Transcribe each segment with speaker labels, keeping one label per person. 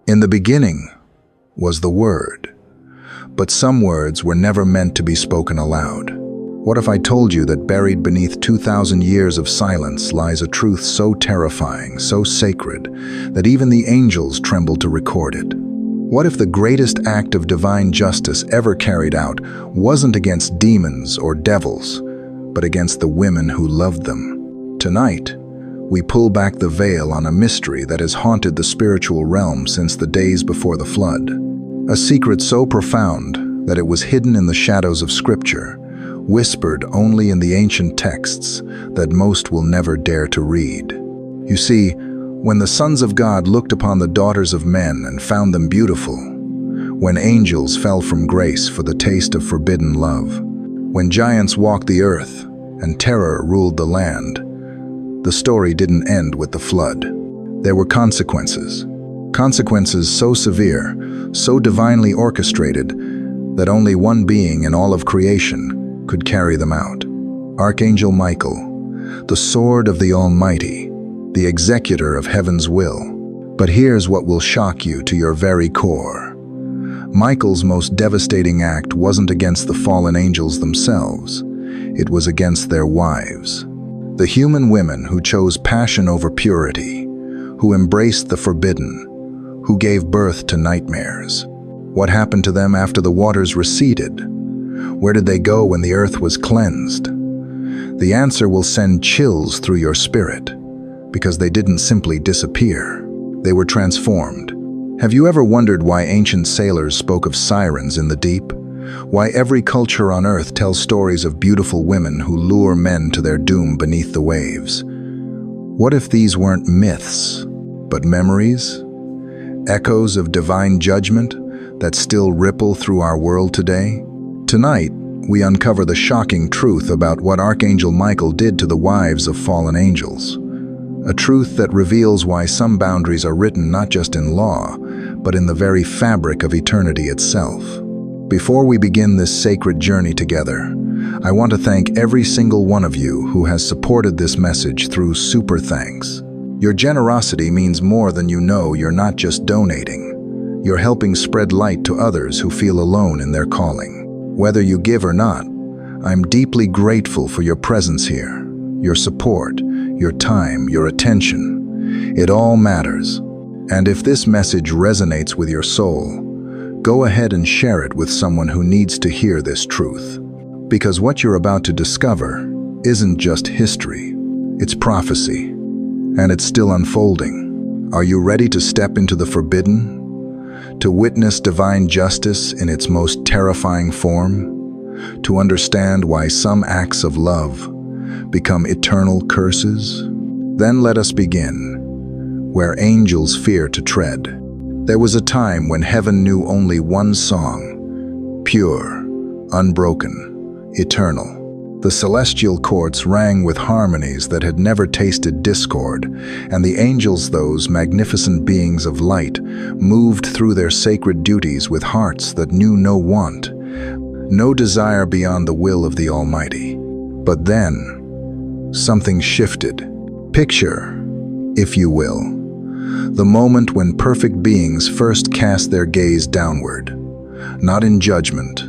Speaker 1: In the beginning was the Word, but some words were never meant to be spoken aloud. What if I told you that buried beneath 2,000 years of silence lies a truth so terrifying, so sacred, that even the angels tremble to record it? What if the greatest act of divine justice ever carried out wasn't against demons or devils, but against the women who loved them? Tonight, we pull back the veil on a mystery that has haunted the spiritual realm since the days before the flood. A secret so profound that it was hidden in the shadows of Scripture, whispered only in the ancient texts that most will never dare to read. You see, when the sons of God looked upon the daughters of men and found them beautiful, when angels fell from grace for the taste of forbidden love, when giants walked the earth and terror ruled the land, the story didn't end with the flood. There were consequences. Consequences so severe, so divinely orchestrated, that only one being in all of creation could carry them out. Archangel Michael, the sword of the Almighty, the executor of heaven's will. But here's what will shock you to your very core. Michael's most devastating act wasn't against the fallen angels themselves. It was against their wives. The human women who chose passion over purity, who embraced the forbidden, who gave birth to nightmares. What happened to them after the waters receded? Where did they go when the earth was cleansed? The answer will send chills through your spirit, because they didn't simply disappear. They were transformed. Have you ever wondered why ancient sailors spoke of sirens in the deep? Why every culture on earth tells stories of beautiful women who lure men to their doom beneath the waves? What if these weren't myths, but memories? Echoes of divine judgment that still ripple through our world today? Tonight, we uncover the shocking truth about what Archangel Michael did to the wives of fallen angels. A truth that reveals why some boundaries are written not just in law, but in the very fabric of eternity itself. Before we begin this sacred journey together, I want to thank every single one of you who has supported this message through super thanks. Your generosity means more than you know. You're not just donating. You're helping spread light to others who feel alone in their calling. Whether you give or not, I'm deeply grateful for your presence here, your support, your time, your attention. It all matters. And if this message resonates with your soul, go ahead and share it with someone who needs to hear this truth. Because what you're about to discover isn't just history, it's prophecy, and it's still unfolding. Are you ready to step into the forbidden? To witness divine justice in its most terrifying form? To understand why some acts of love become eternal curses? Then let us begin, where angels fear to tread. There was a time when heaven knew only one song, pure, unbroken, eternal. The celestial courts rang with harmonies that had never tasted discord, and the angels, those magnificent beings of light, moved through their sacred duties with hearts that knew no want, no desire beyond the will of the Almighty. But then, something shifted. Picture, if you will, the moment when perfect beings first cast their gaze downward, not in judgment,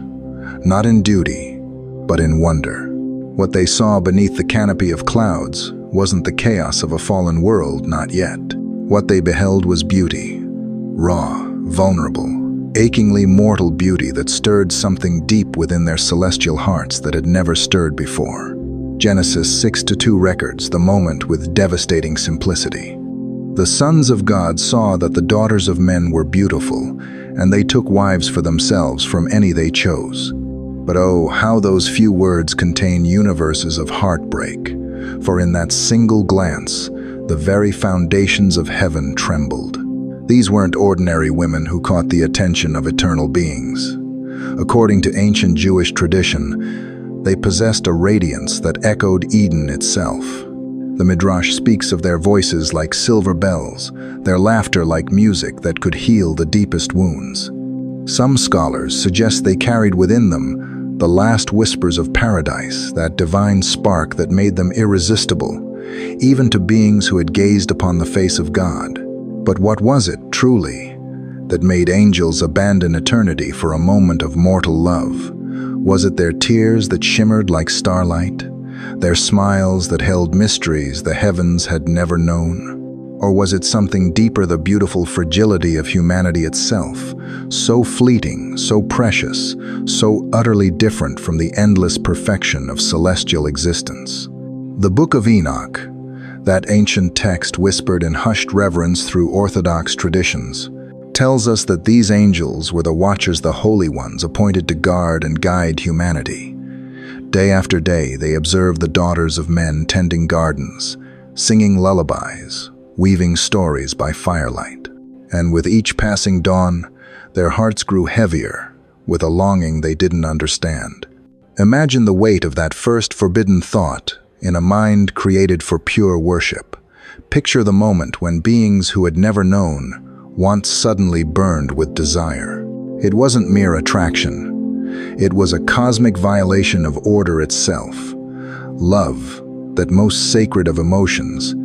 Speaker 1: not in duty, but in wonder. What they saw beneath the canopy of clouds wasn't the chaos of a fallen world, not yet. What they beheld was beauty, raw, vulnerable, achingly mortal beauty that stirred something deep within their celestial hearts that had never stirred before. Genesis 6:2 records the moment with devastating simplicity. The sons of God saw that the daughters of men were beautiful, and they took wives for themselves from any they chose. But oh, how those few words contain universes of heartbreak, for in that single glance, the very foundations of heaven trembled. These weren't ordinary women who caught the attention of eternal beings. According to ancient Jewish tradition, they possessed a radiance that echoed Eden itself. The Midrash speaks of their voices like silver bells, their laughter like music that could heal the deepest wounds. Some scholars suggest they carried within them the last whispers of paradise, that divine spark that made them irresistible, even to beings who had gazed upon the face of God. But what was it, truly? that made angels abandon eternity for a moment of mortal love? Was it their tears that shimmered like starlight? Their smiles that held mysteries the heavens had never known? Or was it something deeper, the beautiful fragility of humanity itself, so fleeting, so precious, so utterly different from the endless perfection of celestial existence? The Book of Enoch, that ancient text whispered in hushed reverence through Orthodox traditions, tells us that these angels were the watchers, the holy ones appointed to guard and guide humanity. Day after day, they observed the daughters of men tending gardens, singing lullabies, weaving stories by firelight. And with each passing dawn, their hearts grew heavier with a longing they didn't understand. Imagine the weight of that first forbidden thought in a mind created for pure worship. Picture the moment when beings who had never known once suddenly burned with desire. It wasn't mere attraction. It was a cosmic violation of order itself. Love, that most sacred of emotions,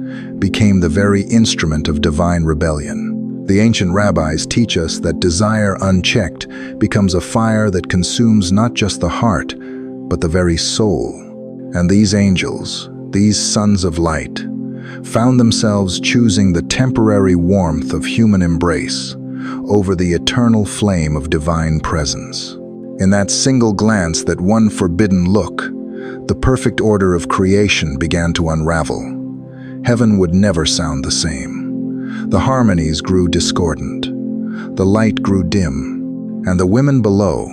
Speaker 1: became the very instrument of divine rebellion. The ancient rabbis teach us that desire unchecked becomes a fire that consumes not just the heart, but the very soul. And these angels, these sons of light, found themselves choosing the temporary warmth of human embrace over the eternal flame of divine presence. In that single glance, that one forbidden look, the perfect order of creation began to unravel. Heaven would never sound the same. The harmonies grew discordant. The light grew dim, and the women below,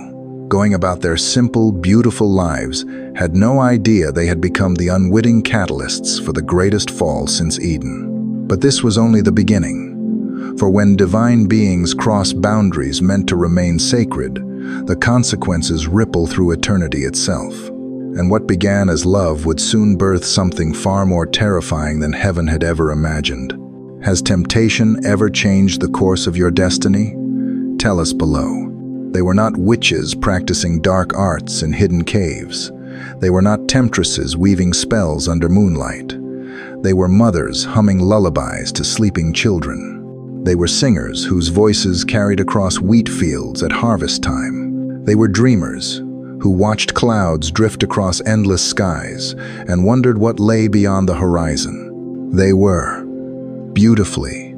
Speaker 1: going about their simple, beautiful lives, had no idea they had become the unwitting catalysts for the greatest fall since Eden. But this was only the beginning. For when divine beings cross boundaries meant to remain sacred, the consequences ripple through eternity itself. And what began as love would soon birth something far more terrifying than heaven had ever imagined. Has temptation ever changed the course of your destiny? Tell us below. They were not witches practicing dark arts in hidden caves. They were not temptresses weaving spells under moonlight. They were mothers humming lullabies to sleeping children. They were singers whose voices carried across wheat fields at harvest time. They were dreamers who watched clouds drift across endless skies and wondered what lay beyond the horizon. They were beautifully,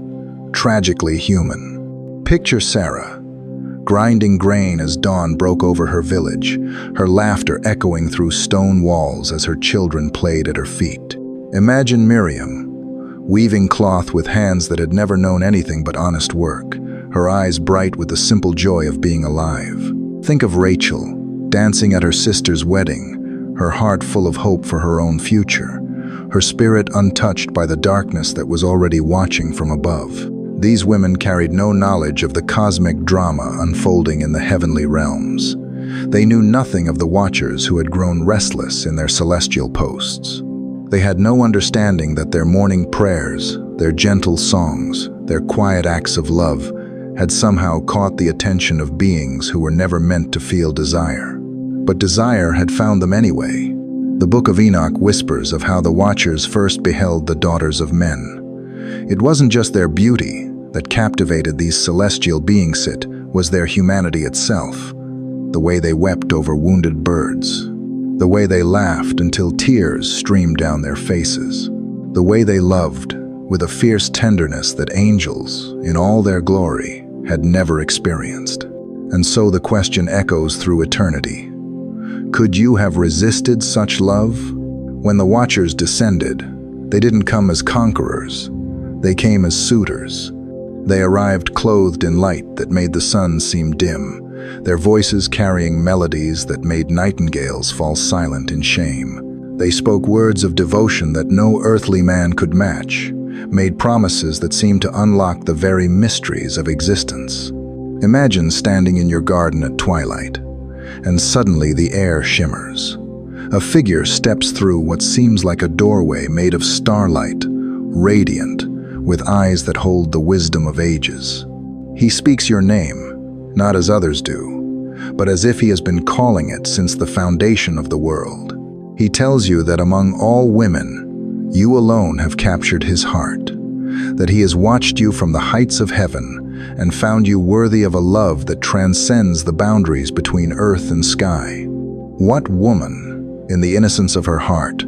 Speaker 1: tragically human. Picture Sarah, grinding grain as dawn broke over her village, her laughter echoing through stone walls as her children played at her feet. Imagine Miriam, weaving cloth with hands that had never known anything but honest work, her eyes bright with the simple joy of being alive. Think of Rachel, dancing at her sister's wedding, her heart full of hope for her own future, her spirit untouched by the darkness that was already watching from above. These women carried no knowledge of the cosmic drama unfolding in the heavenly realms. They knew nothing of the watchers who had grown restless in their celestial posts. They had no understanding that their morning prayers, their gentle songs, their quiet acts of love had somehow caught the attention of beings who were never meant to feel desire. But desire had found them anyway. The Book of Enoch whispers of how the watchers first beheld the daughters of men. It wasn't just their beauty that captivated these celestial beings, it was their humanity itself. The way they wept over wounded birds. The way they laughed until tears streamed down their faces. The way they loved with a fierce tenderness that angels, in all their glory, had never experienced. And so the question echoes through eternity. Could you have resisted such love? When the watchers descended, they didn't come as conquerors. They came as suitors. They arrived clothed in light that made the sun seem dim, their voices carrying melodies that made nightingales fall silent in shame. They spoke words of devotion that no earthly man could match, made promises that seemed to unlock the very mysteries of existence. Imagine standing in your garden at twilight, and suddenly the air shimmers. A figure steps through what seems like a doorway made of starlight, radiant, with eyes that hold the wisdom of ages. He speaks your name, not as others do, but as if he has been calling it since the foundation of the world. He tells you that among all women, you alone have captured his heart, that he has watched you from the heights of heaven and found you worthy of a love that transcends the boundaries between earth and sky. What woman, in the innocence of her heart,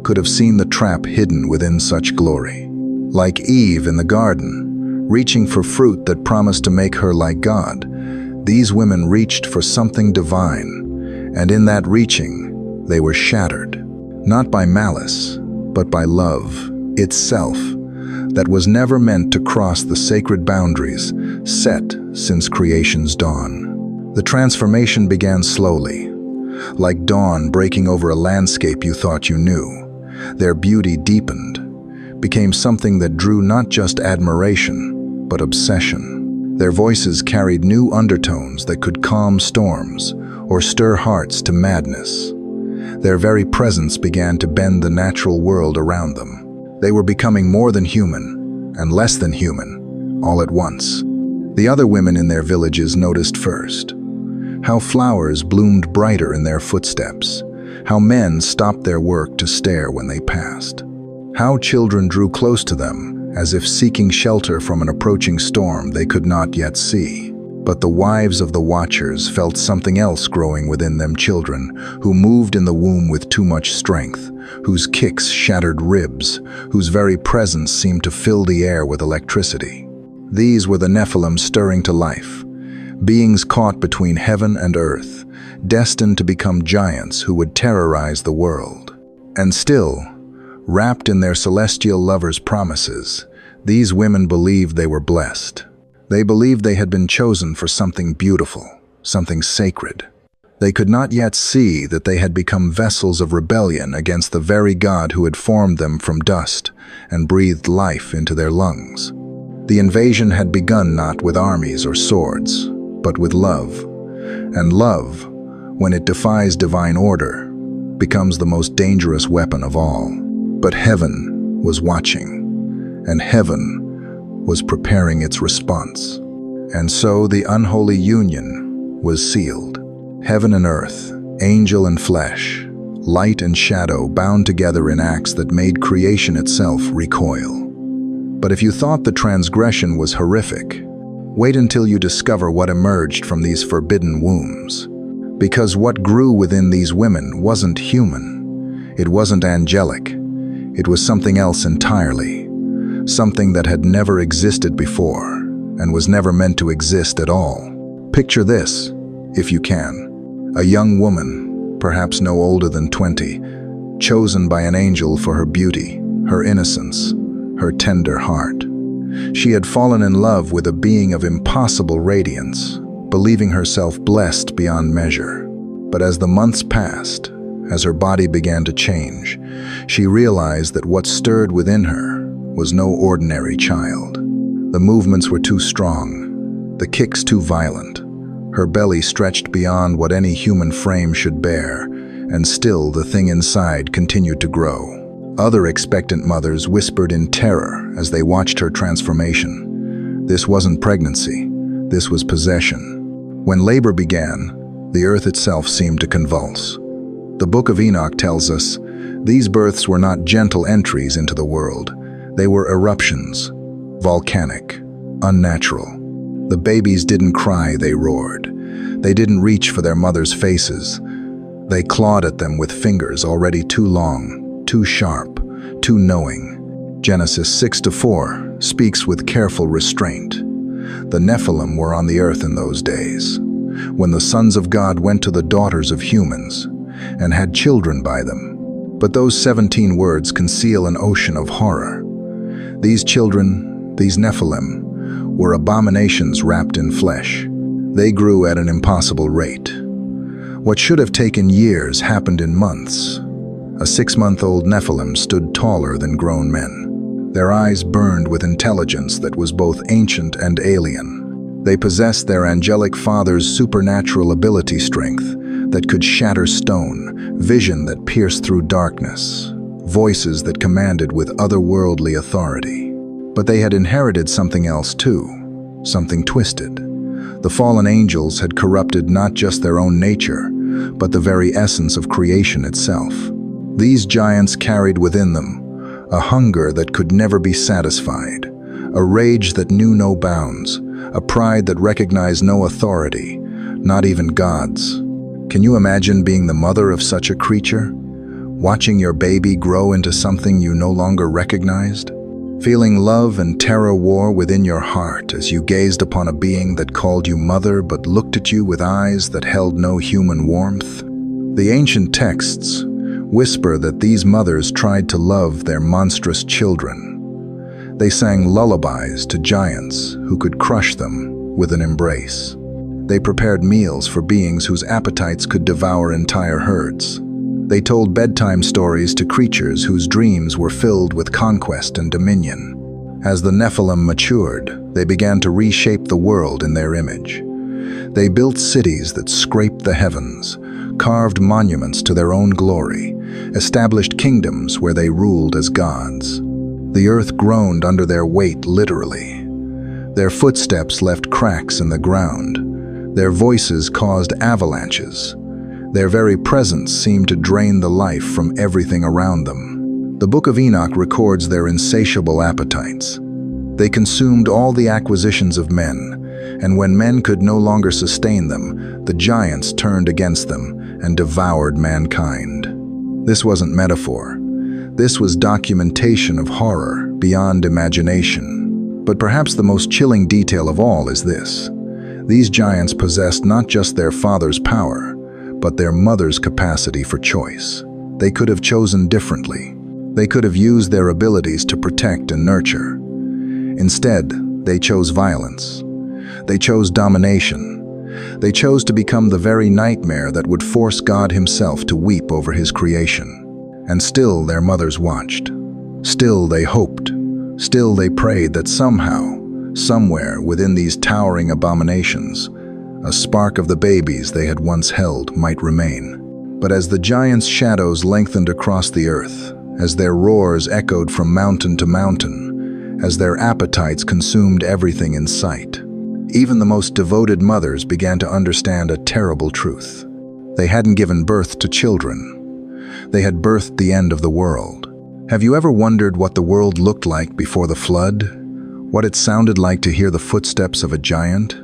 Speaker 1: could have seen the trap hidden within such glory? Like Eve in the garden, reaching for fruit that promised to make her like God, these women reached for something divine, and in that reaching, they were shattered, not by malice, but by love itself, that was never meant to cross the sacred boundaries set since creation's dawn. The transformation began slowly, like dawn breaking over a landscape you thought you knew. Their beauty deepened, became something that drew not just admiration, but obsession. Their voices carried new undertones that could calm storms or stir hearts to madness. Their very presence began to bend the natural world around them. They were becoming more than human and less than human, all at once. The other women in their villages noticed first how flowers bloomed brighter in their footsteps, how men stopped their work to stare when they passed, how children drew close to them as if seeking shelter from an approaching storm they could not yet see. But the wives of the watchers felt something else growing within them, children who moved in the womb with too much strength, whose kicks shattered ribs, whose very presence seemed to fill the air with electricity. These were the Nephilim stirring to life, beings caught between heaven and earth, destined to become giants who would terrorize the world. And still, wrapped in their celestial lovers' promises, these women believed they were blessed. They believed they had been chosen for something beautiful, something sacred. They could not yet see that they had become vessels of rebellion against the very God who had formed them from dust and breathed life into their lungs. The invasion had begun not with armies or swords, but with love. And love, when it defies divine order, becomes the most dangerous weapon of all. But heaven was watching, and heaven was preparing its response. And so the unholy union was sealed. Heaven and earth, angel and flesh, light and shadow bound together in acts that made creation itself recoil. But if you thought the transgression was horrific, wait until you discover what emerged from these forbidden wombs. Because what grew within these women wasn't human. It wasn't angelic. It was something else entirely. Something that had never existed before and was never meant to exist at all. Picture this, if you can. A young woman, perhaps no older than 20, chosen by an angel for her beauty, her innocence, her tender heart. She had fallen in love with a being of impossible radiance, believing herself blessed beyond measure. But as the months passed, as her body began to change, she realized that what stirred within her was no ordinary child. The movements were too strong, the kicks too violent. Her belly stretched beyond what any human frame should bear, and still the thing inside continued to grow. Other expectant mothers whispered in terror as they watched her transformation. This wasn't pregnancy, this was possession. When labor began, the earth itself seemed to convulse. The Book of Enoch tells us, these births were not gentle entries into the world. They were eruptions, volcanic, unnatural. The babies didn't cry, they roared. They didn't reach for their mothers' faces. They clawed at them with fingers already too long, too sharp, too knowing. Genesis 6-4 speaks with careful restraint. The Nephilim were on the earth in those days, when the sons of God went to the daughters of humans and had children by them. But those 17 words conceal an ocean of horror. These children, these Nephilim, were abominations wrapped in flesh. They grew at an impossible rate. What should have taken years happened in months. A 6-month-old Nephilim stood taller than grown men. Their eyes burned with intelligence that was both ancient and alien. They possessed their angelic father's supernatural ability strength that could shatter stone, vision that pierced through darkness, voices that commanded with otherworldly authority. But they had inherited something else too, something twisted. The fallen angels had corrupted not just their own nature, but the very essence of creation itself. These giants carried within them a hunger that could never be satisfied, a rage that knew no bounds, a pride that recognized no authority, not even God's. Can you imagine being the mother of such a creature? Watching your baby grow into something you no longer recognized? Feeling love and terror war within your heart as you gazed upon a being that called you mother but looked at you with eyes that held no human warmth? The ancient texts whisper that these mothers tried to love their monstrous children. They sang lullabies to giants who could crush them with an embrace. They prepared meals for beings whose appetites could devour entire herds. They told bedtime stories to creatures whose dreams were filled with conquest and dominion. As the Nephilim matured, they began to reshape the world in their image. They built cities that scraped the heavens, carved monuments to their own glory, established kingdoms where they ruled as gods. The earth groaned under their weight, literally. Their footsteps left cracks in the ground. Their voices caused avalanches. Their very presence seemed to drain the life from everything around them. The Book of Enoch records their insatiable appetites. They consumed all the acquisitions of men, and when men could no longer sustain them, the giants turned against them and devoured mankind. This wasn't metaphor. This was documentation of horror beyond imagination. But perhaps the most chilling detail of all is this. These giants possessed not just their father's power, but their mother's capacity for choice. They could have chosen differently. They could have used their abilities to protect and nurture. Instead, they chose violence. They chose domination. They chose to become the very nightmare that would force God himself to weep over his creation. And still their mothers watched. Still they hoped. Still they prayed that somehow, somewhere within these towering abominations, a spark of the babies they had once held might remain. But as the giants' shadows lengthened across the earth, as their roars echoed from mountain to mountain, as their appetites consumed everything in sight, even the most devoted mothers began to understand a terrible truth. They hadn't given birth to children. They had birthed the end of the world. Have you ever wondered what the world looked like before the flood? What it sounded like to hear the footsteps of a giant?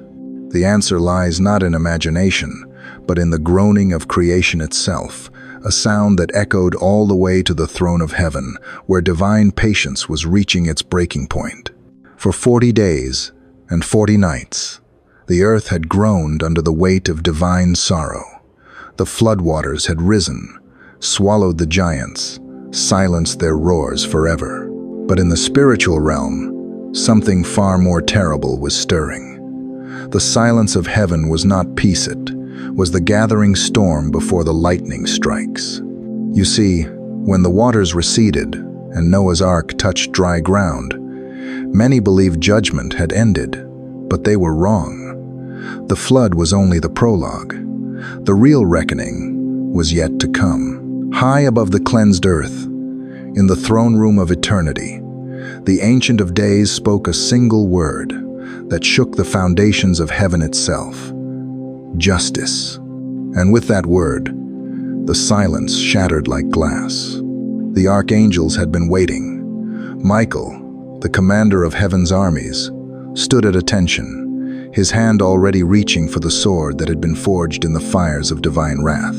Speaker 1: The answer lies not in imagination, but in the groaning of creation itself, a sound that echoed all the way to the throne of heaven, where divine patience was reaching its breaking point. For 40 days and 40 nights, the earth had groaned under the weight of divine sorrow. The floodwaters had risen, swallowed the giants, silenced their roars forever. But in the spiritual realm, something far more terrible was stirring. The silence of heaven was not peace, it was the gathering storm before the lightning strikes. You see, when the waters receded and Noah's Ark touched dry ground, many believed judgment had ended, but they were wrong. The flood was only the prologue. The real reckoning was yet to come. High above the cleansed earth, in the throne room of eternity, the Ancient of Days spoke a single word that shook the foundations of heaven itself: justice. And with that word, the silence shattered like glass. The archangels had been waiting. Michael, the commander of heaven's armies, stood at attention, his hand already reaching for the sword that had been forged in the fires of divine wrath.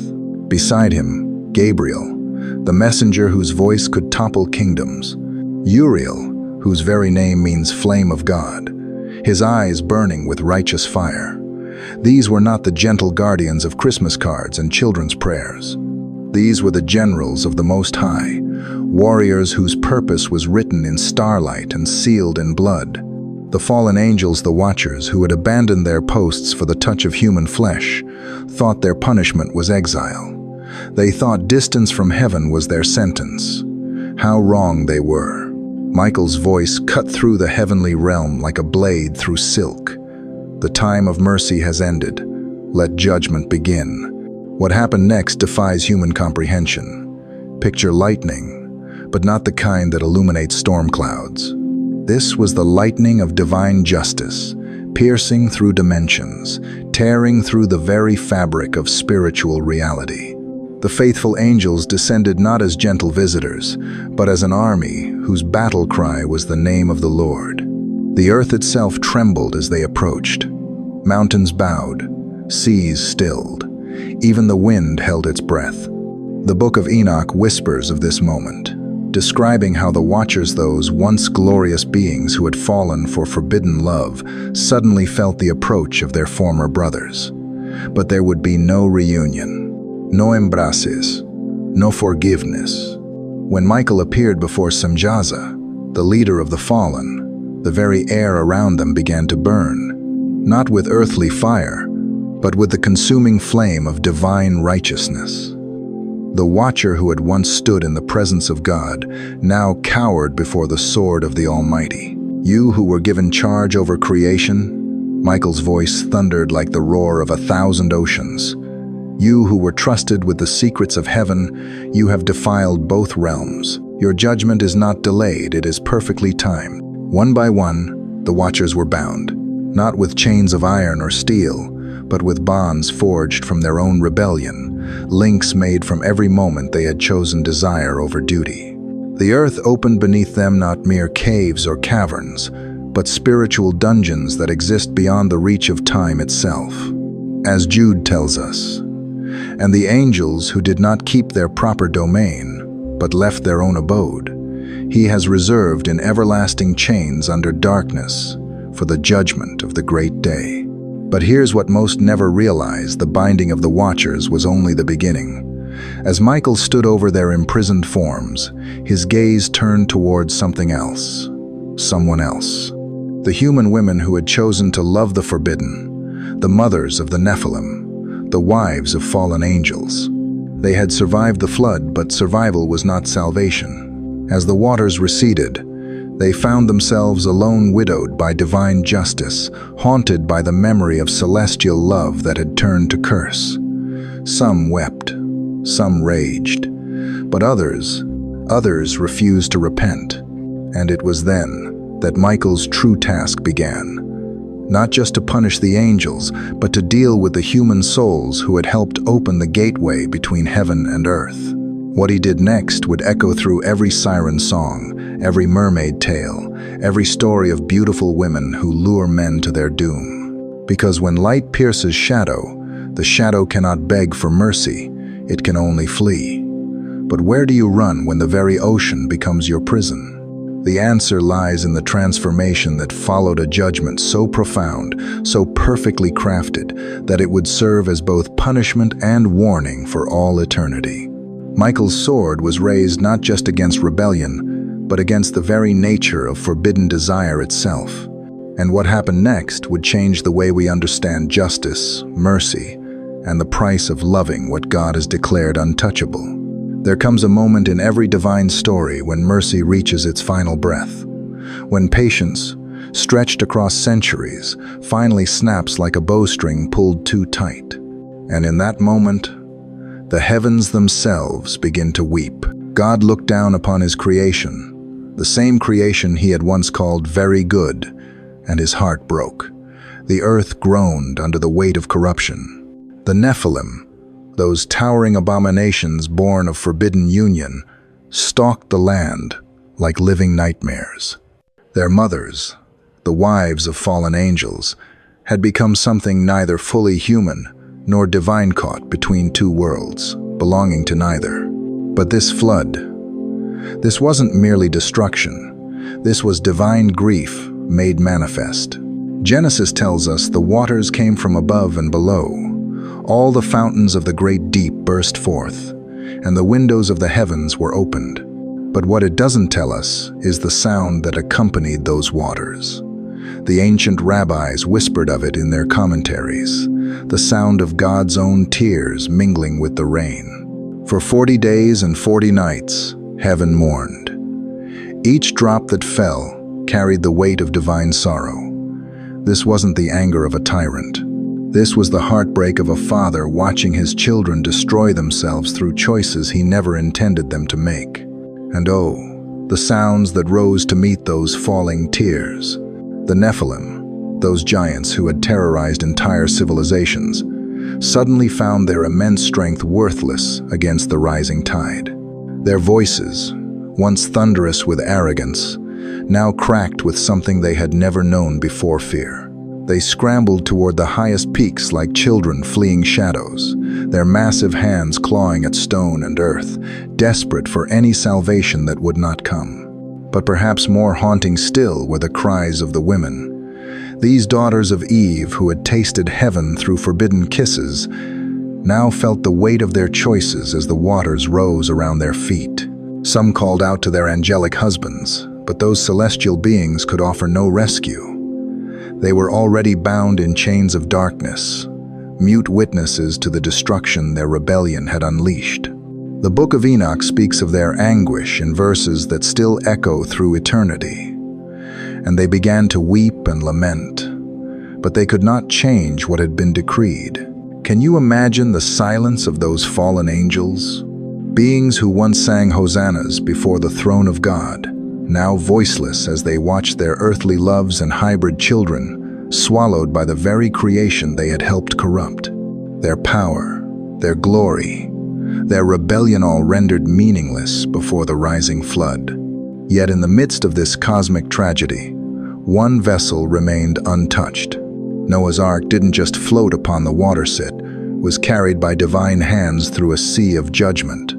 Speaker 1: Beside him, Gabriel, the messenger whose voice could topple kingdoms. Uriel, whose very name means flame of God, his eyes burning with righteous fire. These were not the gentle guardians of Christmas cards and children's prayers. These were the generals of the Most High, warriors whose purpose was written in starlight and sealed in blood. The fallen angels, the watchers, who had abandoned their posts for the touch of human flesh, thought their punishment was exile. They thought distance from heaven was their sentence. How wrong they were. Michael's voice cut through the heavenly realm like a blade through silk. The time of mercy has ended. Let judgment begin. What happened next defies human comprehension. Picture lightning, but not the kind that illuminates storm clouds. This was the lightning of divine justice, piercing through dimensions, tearing through the very fabric of spiritual reality. The faithful angels descended not as gentle visitors, but as an army whose battle cry was the name of the Lord. The earth itself trembled as they approached. Mountains bowed, seas stilled. Even the wind held its breath. The Book of Enoch whispers of this moment, describing how the Watchers, those once glorious beings who had fallen for forbidden love, suddenly felt the approach of their former brothers. But there would be no reunion, no embraces, no forgiveness. When Michael appeared before Semjaza, the leader of the fallen, the very air around them began to burn, not with earthly fire, but with the consuming flame of divine righteousness. The Watcher who had once stood in the presence of God now cowered before the sword of the Almighty. You who were given charge over creation, Michael's voice thundered like the roar of 1,000 oceans. You who were trusted with the secrets of heaven, you have defiled both realms. Your judgment is not delayed, it is perfectly timed. One by one, the Watchers were bound, not with chains of iron or steel, but with bonds forged from their own rebellion, links made from every moment they had chosen desire over duty. The earth opened beneath them not mere caves or caverns, but spiritual dungeons that exist beyond the reach of time itself. As Jude tells us, and the angels who did not keep their proper domain, but left their own abode, he has reserved in everlasting chains under darkness for the judgment of the great day. But here's what most never realized: the binding of the Watchers was only the beginning. As Michael stood over their imprisoned forms, his gaze turned towards something else, someone else. The human women who had chosen to love the forbidden, the mothers of the Nephilim, the wives of fallen angels. They had survived the flood, but survival was not salvation. As the waters receded, they found themselves alone, widowed by divine justice, haunted by the memory of celestial love that had turned to curse. Some wept, some raged, but others refused to repent. And it was then that Michael's true task began. Not just to punish the angels, but to deal with the human souls who had helped open the gateway between heaven and earth. What he did next would echo through every siren song, every mermaid tale, every story of beautiful women who lure men to their doom. Because when light pierces shadow, the shadow cannot beg for mercy, it can only flee. But where do you run when the very ocean becomes your prison? The answer lies in the transformation that followed a judgment so profound, so perfectly crafted, that it would serve as both punishment and warning for all eternity. Michael's sword was raised not just against rebellion, but against the very nature of forbidden desire itself. And what happened next would change the way we understand justice, mercy, and the price of loving what God has declared untouchable. There comes a moment in every divine story when mercy reaches its final breath, when patience, stretched across centuries, finally snaps like a bowstring pulled too tight. And in that moment, the heavens themselves begin to weep. God looked down upon his creation, the same creation he had once called very good, and his heart broke. The earth groaned under the weight of corruption. The Nephilim, those towering abominations born of forbidden union, stalked the land like living nightmares. Their mothers, the wives of fallen angels, had become something neither fully human nor divine, caught between two worlds, belonging to neither. But this flood, this wasn't merely destruction. This was divine grief made manifest. Genesis tells us the waters came from above and below. All the fountains of the great deep burst forth, and the windows of the heavens were opened. But what it doesn't tell us is the sound that accompanied those waters. The ancient rabbis whispered of it in their commentaries, the sound of God's own tears mingling with the rain. For 40 days and 40 nights, heaven mourned. Each drop that fell carried the weight of divine sorrow. This wasn't the anger of a tyrant. This was the heartbreak of a father watching his children destroy themselves through choices he never intended them to make. And oh, the sounds that rose to meet those falling tears. The Nephilim, those giants who had terrorized entire civilizations, suddenly found their immense strength worthless against the rising tide. Their voices, once thunderous with arrogance, now cracked with something they had never known before: fear. They scrambled toward the highest peaks like children fleeing shadows, their massive hands clawing at stone and earth, desperate for any salvation that would not come. But perhaps more haunting still were the cries of the women. These daughters of Eve, who had tasted heaven through forbidden kisses, now felt the weight of their choices as the waters rose around their feet. Some called out to their angelic husbands, but those celestial beings could offer no rescue. They were already bound in chains of darkness, mute witnesses to the destruction their rebellion had unleashed. The Book of Enoch speaks of their anguish in verses that still echo through eternity. And they began to weep and lament, but they could not change what had been decreed. Can you imagine the silence of those fallen angels? Beings who once sang hosannas before the throne of God, now voiceless as they watched their earthly loves and hybrid children swallowed by the very creation they had helped corrupt. Their power, their glory, their rebellion all rendered meaningless before the rising flood. Yet in the midst of this cosmic tragedy, one vessel remained untouched. Noah's Ark didn't just float upon the waterset, was carried by divine hands through a sea of judgment.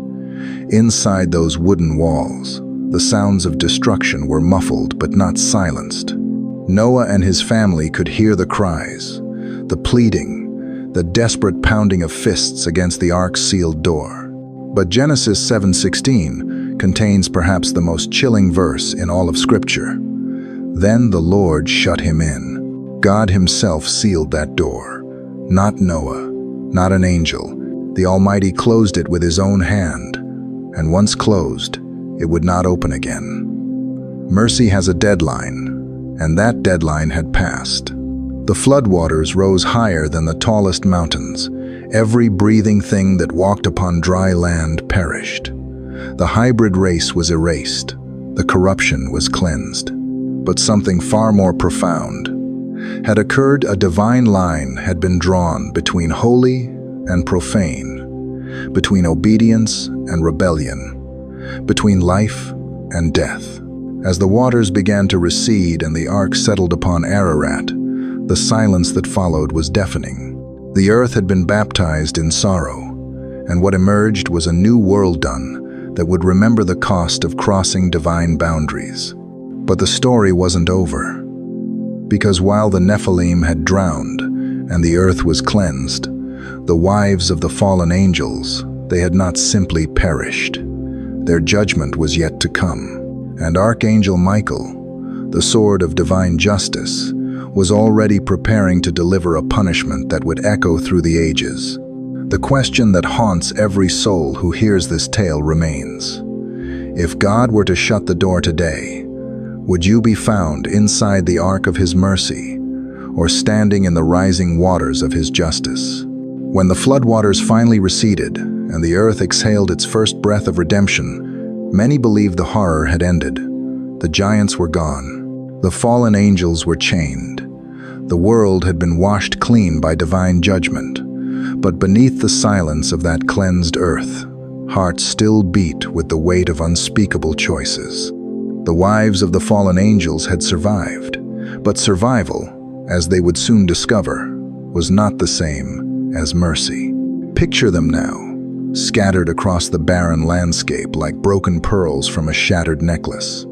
Speaker 1: Inside those wooden walls, the sounds of destruction were muffled but not silenced. Noah and his family could hear the cries, the pleading, the desperate pounding of fists against the ark's sealed door. But Genesis 7:16 contains perhaps the most chilling verse in all of Scripture. Then the Lord shut him in. God himself sealed that door. Not Noah, not an angel. The Almighty closed it with his own hand, and once closed, it would not open again. Mercy has a deadline, and that deadline had passed. The floodwaters rose higher than the tallest mountains. Every breathing thing that walked upon dry land perished. The hybrid race was erased. The corruption was cleansed. But something far more profound had occurred. A divine line had been drawn between holy and profane, between obedience and rebellion, between life and death. As the waters began to recede and the ark settled upon Ararat, the silence that followed was deafening. The earth had been baptized in sorrow, and what emerged was a new world done that would remember the cost of crossing divine boundaries. But the story wasn't over, because while the Nephilim had drowned and the earth was cleansed, the wives of the fallen angels, they had not simply perished. Their judgment was yet to come. And Archangel Michael, the sword of divine justice, was already preparing to deliver a punishment that would echo through the ages. The question that haunts every soul who hears this tale remains: if God were to shut the door today, would you be found inside the ark of his mercy, or standing in the rising waters of his justice? When the floodwaters finally receded and the earth exhaled its first breath of redemption, many believed the horror had ended. The giants were gone. The fallen angels were chained. The world had been washed clean by divine judgment. But beneath the silence of that cleansed earth, hearts still beat with the weight of unspeakable choices. The wives of the fallen angels had survived, but survival, as they would soon discover, was not the same as mercy. Picture them now, scattered across the barren landscape like broken pearls from a shattered necklace.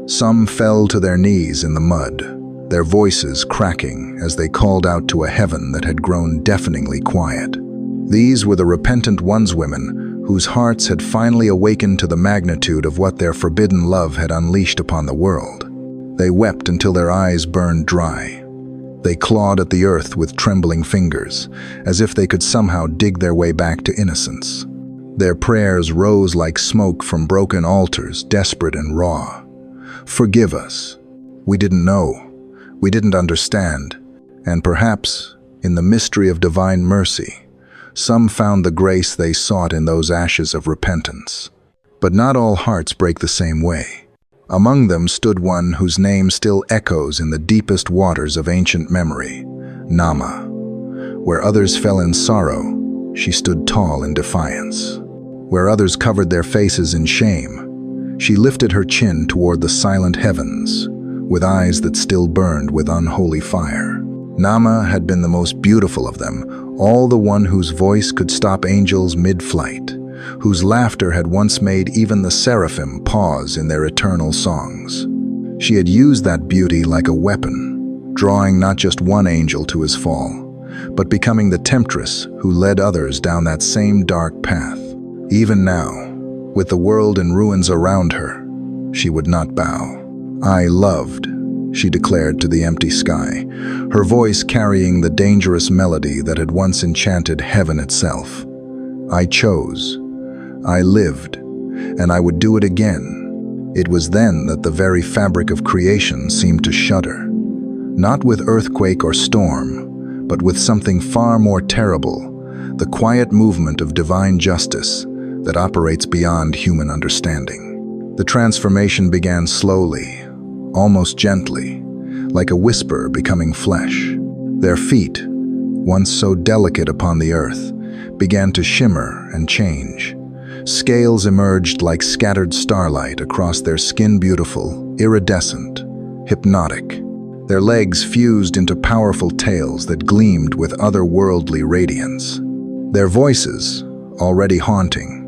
Speaker 1: Some fell to their knees in the mud, their voices cracking as they called out to a heaven that had grown deafeningly quiet. These were the repentant oneswomen whose hearts had finally awakened to the magnitude of what their forbidden love had unleashed upon the world. They wept until their eyes burned dry. They clawed at the earth with trembling fingers, as if they could somehow dig their way back to innocence. Their prayers rose like smoke from broken altars, desperate and raw. Forgive us. We didn't know. We didn't understand. And perhaps, in the mystery of divine mercy, some found the grace they sought in those ashes of repentance. But not all hearts break the same way. Among them stood one whose name still echoes in the deepest waters of ancient memory, Nama. Where others fell in sorrow, she stood tall in defiance. Where others covered their faces in shame, She lifted her chin toward the silent heavens, with eyes that still burned with unholy fire. Nama had been the most beautiful of them, all the one whose voice could stop angels mid-flight, whose laughter had once made even the seraphim pause in their eternal songs. She had used that beauty like a weapon, drawing not just one angel to his fall, but becoming the temptress who led others down that same dark path. Even now, with the world in ruins around her, she would not bow. "I loved," she declared to the empty sky, her voice carrying the dangerous melody that had once enchanted heaven itself. "I chose, I lived, and I would do it again." It was then that the very fabric of creation seemed to shudder, not with earthquake or storm, but with something far more terrible, the quiet movement of divine justice that operates beyond human understanding. The transformation began slowly, almost gently, like a whisper becoming flesh. Their feet, once so delicate upon the earth, began to shimmer and change. Scales emerged like scattered starlight across their skin, beautiful, iridescent, hypnotic. Their legs fused into powerful tails that gleamed with otherworldly radiance. Their voices, already haunting,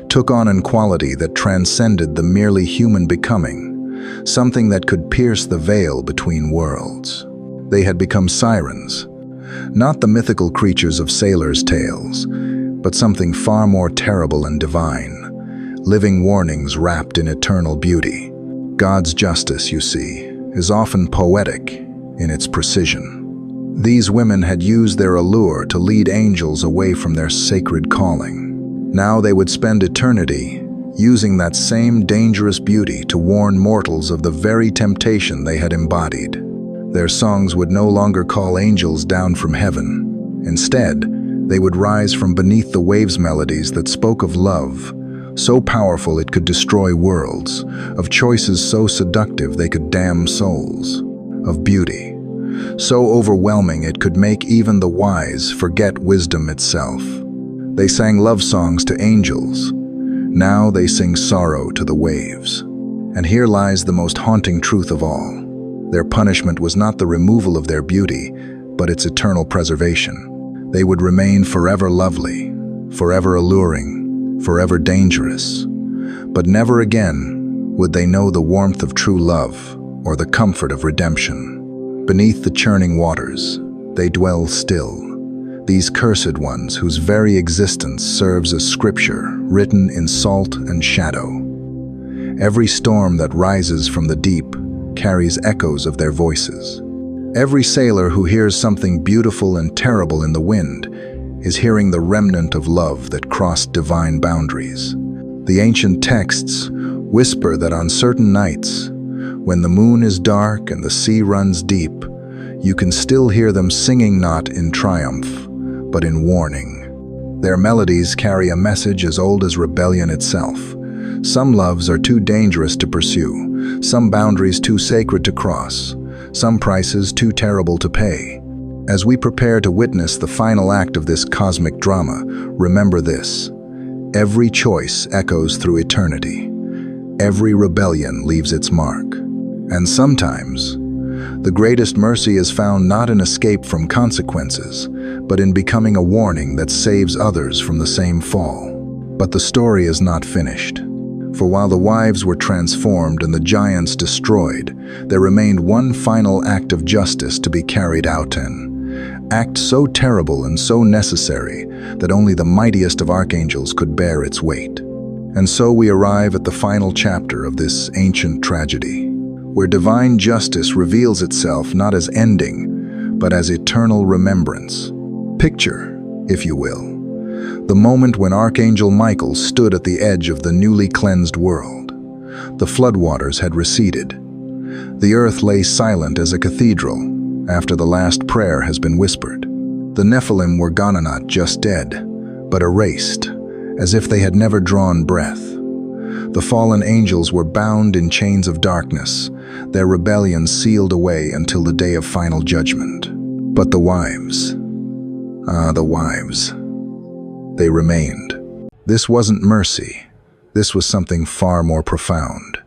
Speaker 1: took on an quality that transcended the merely human becoming, something that could pierce the veil between worlds. They had become sirens, not the mythical creatures of sailors' tales, but something far more terrible and divine, living warnings wrapped in eternal beauty. God's justice, you see, is often poetic in its precision. These women had used their allure to lead angels away from their sacred calling. Now they would spend eternity using that same dangerous beauty to warn mortals of the very temptation they had embodied. Their songs would no longer call angels down from heaven. Instead, they would rise from beneath the waves, melodies that spoke of love, so powerful it could destroy worlds, of choices so seductive they could damn souls, of beauty so overwhelming it could make even the wise forget wisdom itself. They sang love songs to angels. Now they sing sorrow to the waves. And here lies the most haunting truth of all. Their punishment was not the removal of their beauty, but its eternal preservation. They would remain forever lovely, forever alluring, forever dangerous. But never again would they know the warmth of true love or the comfort of redemption. Beneath the churning waters, they dwell still, these cursed ones whose very existence serves as scripture written in salt and shadow. Every storm that rises from the deep carries echoes of their voices. Every sailor who hears something beautiful and terrible in the wind is hearing the remnant of love that crossed divine boundaries. The ancient texts whisper that on certain nights, when the moon is dark and the sea runs deep, you can still hear them singing not in triumph, but in warning. Their melodies carry a message as old as rebellion itself. Some loves are too dangerous to pursue, some boundaries too sacred to cross, some prices too terrible to pay. As we prepare to witness the final act of this cosmic drama, remember this: every choice echoes through eternity. Every rebellion leaves its mark. And sometimes, the greatest mercy is found not in escape from consequences, but in becoming a warning that saves others from the same fall. But the story is not finished. For while the wives were transformed and the giants destroyed, there remained one final act of justice to be carried out, an act so terrible and so necessary that only the mightiest of archangels could bear its weight. And so we arrive at the final chapter of this ancient tragedy, where divine justice reveals itself not as ending, but as eternal remembrance. Picture, if you will, the moment when Archangel Michael stood at the edge of the newly cleansed world. The floodwaters had receded. The earth lay silent as a cathedral after the last prayer has been whispered. The Nephilim were gone, not just dead, but erased, as if they had never drawn breath. The fallen angels were bound in chains of darkness, their rebellion sealed away until the day of final judgment. But the wives, the wives, they remained. This wasn't mercy, This was something far more profound.